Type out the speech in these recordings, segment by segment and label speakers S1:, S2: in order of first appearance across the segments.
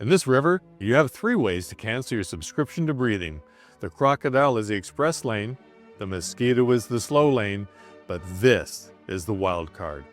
S1: In this river, you have 3 ways to cancel your subscription to breathing. The crocodile is the express lane, the mosquito is the slow lane, but this is the wild card.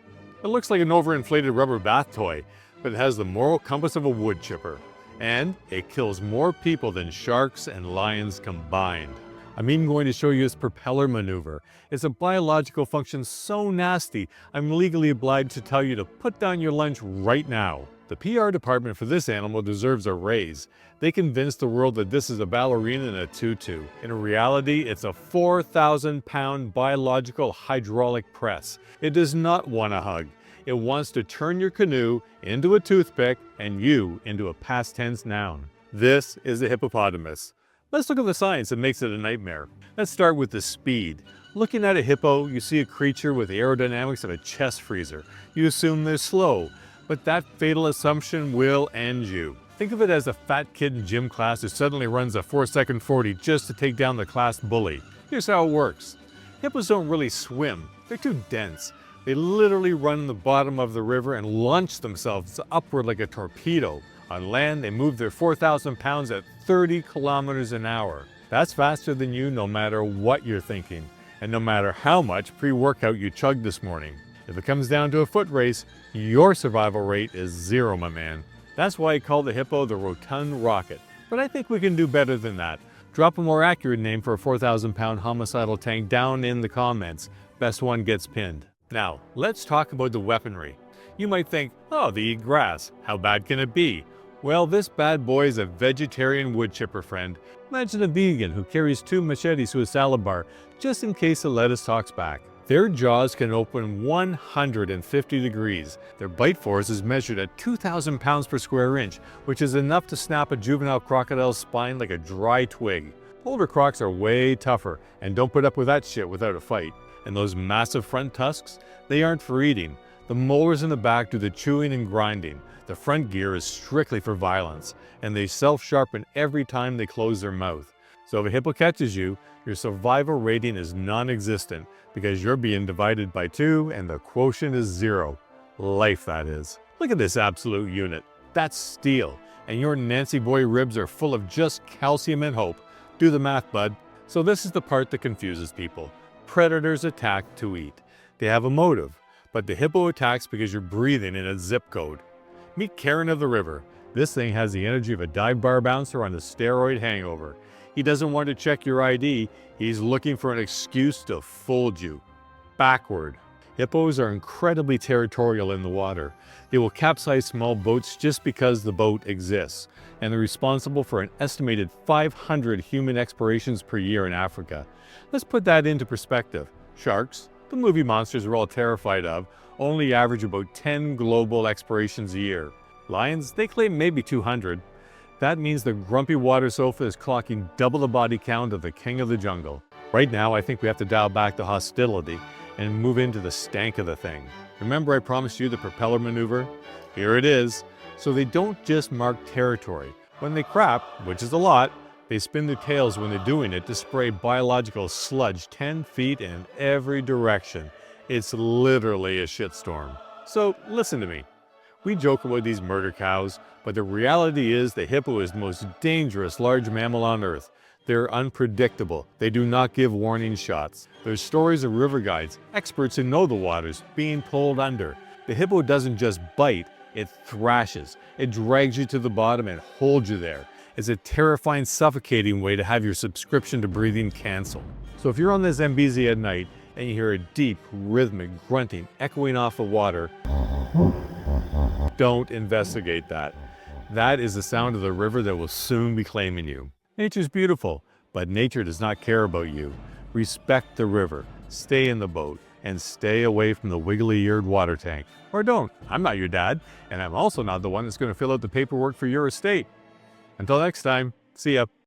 S1: It looks like an overinflated rubber bath toy, but it has the moral compass of a wood chipper. And it kills more people than sharks and lions combined. I'm even going to show you its propeller maneuver. It's a biological function so nasty, I'm legally obliged to tell you to put down your lunch right now. The PR department for this animal deserves a raise. They convinced the world that this is a ballerina in a tutu. In reality, it's a 4,000-pound biological hydraulic press. It does not want a hug. It wants to turn your canoe into a toothpick and you into a past tense noun. This is a hippopotamus. Let's look at the science that makes it a nightmare. Let's start with the speed. Looking at a hippo, you see a creature with the aerodynamics of a chest freezer. You assume they're slow, but that fatal assumption will end you. Think of it as a fat kid in gym class who suddenly runs a 4-second 40 just to take down the class bully. Here's how it works. Hippos don't really swim. They're too dense. They literally run the bottom of the river and launch themselves upward like a torpedo. On land, they move their 4,000 pounds at 30 kilometers an hour. That's faster than you no matter what you're thinking, and no matter how much pre-workout you chugged this morning. If it comes down to a foot race, your survival rate is 0, my man. That's why I call the hippo the rotund rocket. But I think we can do better than that. Drop a more accurate name for a 4,000-pound homicidal tank down in the comments. Best one gets pinned. Now, let's talk about the weaponry. You might think, oh, they eat grass. How bad can it be? Well, this bad boy is a vegetarian wood chipper friend. Imagine a vegan who carries 2 machetes to a salad bar, just in case the lettuce talks back. Their jaws can open 150 degrees. Their bite force is measured at 2,000 pounds per square inch, which is enough to snap a juvenile crocodile's spine like a dry twig. Older crocs are way tougher and don't put up with that shit without a fight. And those massive front tusks, they aren't for eating. The molars in the back do the chewing and grinding. The front gear is strictly for violence, and they self-sharpen every time they close their mouth. So if a hippo catches you, your survival rating is non-existent because you're being divided by 2 and the quotient is 0. Life, that is. Look at this absolute unit. That's steel, and your Nancy boy ribs are full of just calcium and hope. Do the math, bud. So this is the part that confuses people. Predators attack to eat. They have a motive, but the hippo attacks because you're breathing in a zip code. Meet Karen of the river. This thing has the energy of a dive bar bouncer on a steroid hangover. He doesn't want to check your ID, he's looking for an excuse to fold you. Backward. Hippos are incredibly territorial in the water. They will capsize small boats just because the boat exists, and they're responsible for an estimated 500 human explorations per year in Africa. Let's put that into perspective. Sharks, the movie monsters we're all terrified of, only average about 10 global explorations a year. Lions, they claim maybe 200. That means the grumpy water sofa is clocking double the body count of the king of the jungle. Right now, I think we have to dial back the hostility and move into the stank of the thing. Remember I promised you the propeller maneuver? Here it is. So they don't just mark territory. When they crap, which is a lot, they spin their tails when they're doing it to spray biological sludge 10 feet in every direction. It's literally a shitstorm. So listen to me. We joke about these murder cows, but the reality is the hippo is the most dangerous large mammal on Earth. They're unpredictable. They do not give warning shots. There's stories of river guides, experts who know the waters, being pulled under. The hippo doesn't just bite, it thrashes. It drags you to the bottom and holds you there. It's a terrifying, suffocating way to have your subscription to breathing canceled. So if you're on this MBZ at night and you hear a deep, rhythmic grunting echoing off the water, don't investigate that. That is the sound of the river that will soon be claiming you. Nature's beautiful, but nature does not care about you. Respect the river, stay in the boat, and stay away from the wiggly-eared water tank. Or don't. I'm not your dad, and I'm also not the one that's going to fill out the paperwork for your estate. Until next time, see ya.